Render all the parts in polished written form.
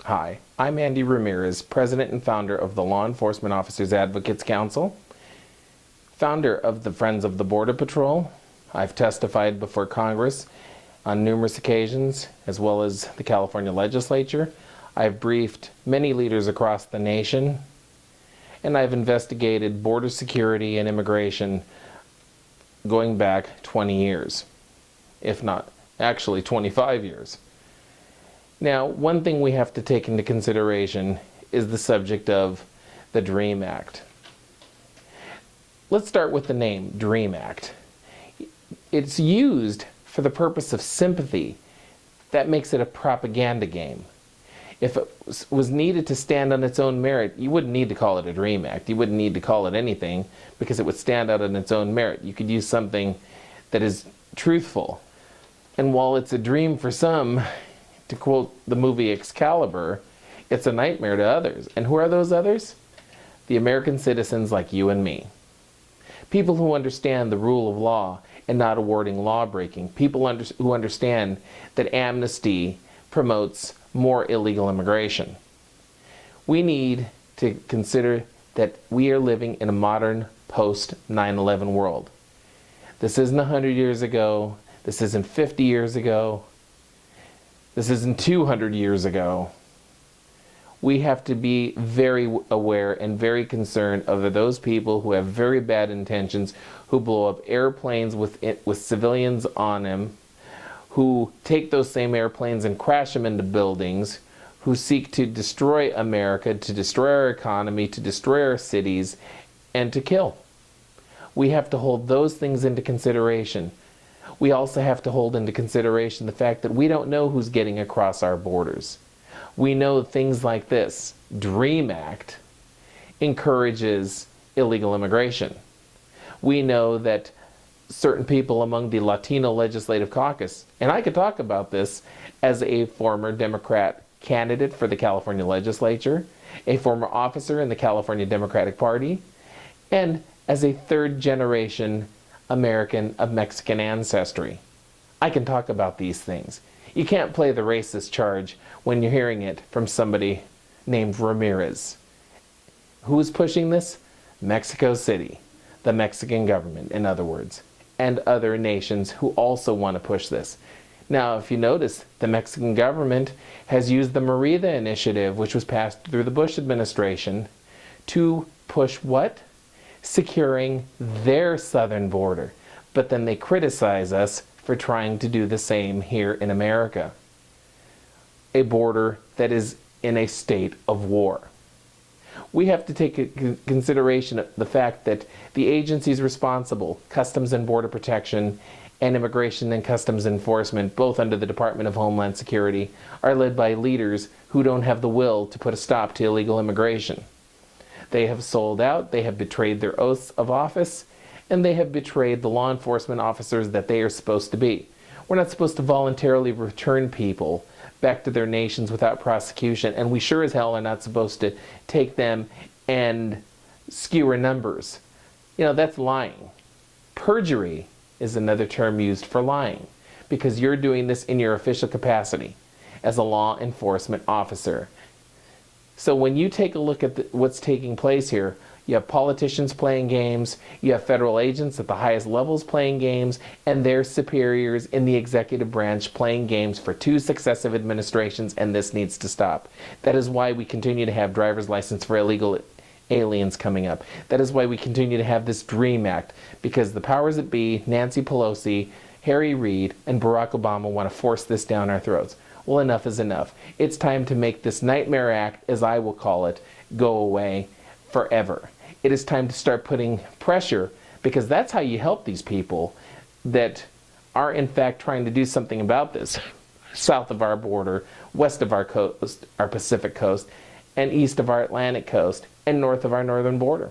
Hi, I'm Andy Ramirez, President and founder of the Law Enforcement Officers Advocates Council, founder of the Friends of the Border Patrol. I've testified before Congress on numerous occasions, as well as the California legislature. I've briefed many leaders across the nation, and I've investigated border security and immigration going back 20 years, if not actually 25 years. Now, one thing we have to take into consideration is the subject of the DREAM Act. Let's start with the name, DREAM Act. It's used for the purpose of sympathy. That makes it a propaganda game. If it was needed to stand on its own merit, you wouldn't need to call it a DREAM Act. You wouldn't need to call it anything because it would stand out on its own merit. You could use something that is truthful. And while it's a dream for some, to quote the movie Excalibur, it's a nightmare to others. And who are those others? The American citizens like you and me. People who understand the rule of law and not awarding law-breaking. People who understand that amnesty promotes more illegal immigration. We need to consider that we are living in a modern post-9/11 world. This isn't 100 years ago. This isn't 50 years ago. This isn't 200 years ago. We have to be very aware and very concerned of those people who have very bad intentions, who blow up airplanes with civilians on them, who take those same airplanes and crash them into buildings, who seek to destroy America, to destroy our economy, to destroy our cities, and to kill. We have to hold those things into consideration. We also have to hold into consideration the fact that we don't know who's getting across our borders. We know things like this. DREAM Act encourages illegal immigration. We know that certain people among the Latino Legislative Caucus, and I could talk about this as a former Democrat candidate for the California legislature, a former officer in the California Democratic Party, and as a third-generation American of Mexican ancestry. I can talk about these things. You can't play the racist charge when you're hearing it from somebody named Ramirez. Who is pushing this? Mexico City, the Mexican government, in other words, and other nations who also want to push this. Now, if you notice, the Mexican government has used the Merida Initiative, which was passed through the Bush administration, to push what? Securing their southern border. But then they criticize us for trying to do the same here in America. A border that is in a state of war. We have to take into consideration the fact that the agencies responsible, Customs and Border Protection and Immigration and Customs Enforcement, both under the Department of Homeland Security, are led by leaders who don't have the will to put a stop to illegal immigration. They have sold out, they have betrayed their oaths of office, and they have betrayed the law enforcement officers that they are supposed to be. We're not supposed to voluntarily return people back to their nations without prosecution, and we sure as hell are not supposed to take them and skewer numbers. You know, that's lying. Perjury is another term used for lying, because you're doing this in your official capacity as a law enforcement officer. So when you take a look at what's taking place here, you have politicians playing games, you have federal agents at the highest levels playing games, and their superiors in the executive branch playing games for 2 successive administrations, and this needs to stop. That is why we continue to have driver's license for illegal aliens coming up. That is why we continue to have this DREAM Act, because the powers that be, Nancy Pelosi, Harry Reid, and Barack Obama want to force this down our throats. Well, enough is enough. It's time to make this Nightmare Act, as I will call it, go away forever. It is time to start putting pressure, because that's how you help these people that are in fact trying to do something about this. South of our border, west of our coast, our Pacific coast, and east of our Atlantic coast, and north of our northern border.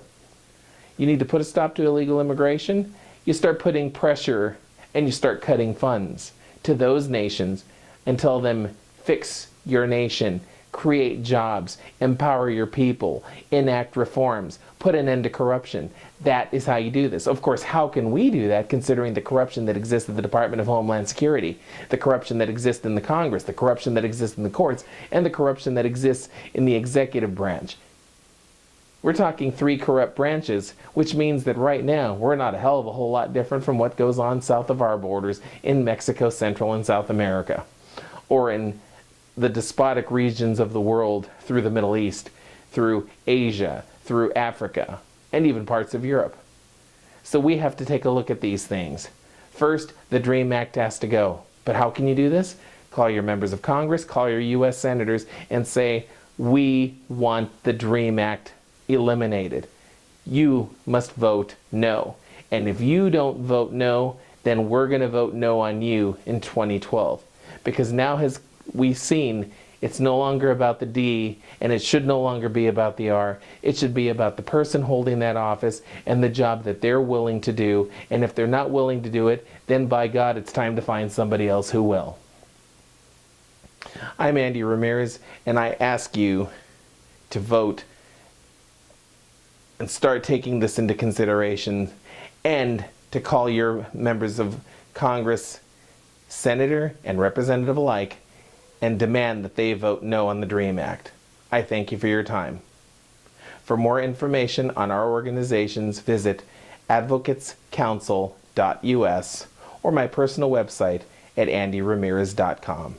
You need to put a stop to illegal immigration. You start putting pressure and you start cutting funds to those nations and tell them, fix your nation, create jobs, empower your people, enact reforms, put an end to corruption. That is how you do this. Of course, how can we do that considering the corruption that exists at the Department of Homeland Security, the corruption that exists in the Congress, the corruption that exists in the courts, and the corruption that exists in the executive branch? We're talking 3 corrupt branches, which means that right now we're not a hell of a whole lot different from what goes on south of our borders in Mexico, Central and South America, or in the despotic regions of the world through the Middle East, through Asia, through Africa, and even parts of Europe. So we have to take a look at these things. First, the DREAM Act has to go. But how can you do this? Call your members of Congress, call your U.S. senators, and say, we want the DREAM Act eliminated. You must vote no. And if you don't vote no, then we're going to vote no on you in 2012. Because now we've seen it's no longer about the D, and it should no longer be about the R. It should be about the person holding that office and the job that they're willing to do. And if they're not willing to do it, then by God, it's time to find somebody else who will. I'm Andy Ramirez, and I ask you to vote and start taking this into consideration, and to call your members of Congress, senator and representative alike, and demand that they vote no on the DREAM Act. I thank you for your time. For more information on our organizations, visit advocatescouncil.us or my personal website at andyramirez.com.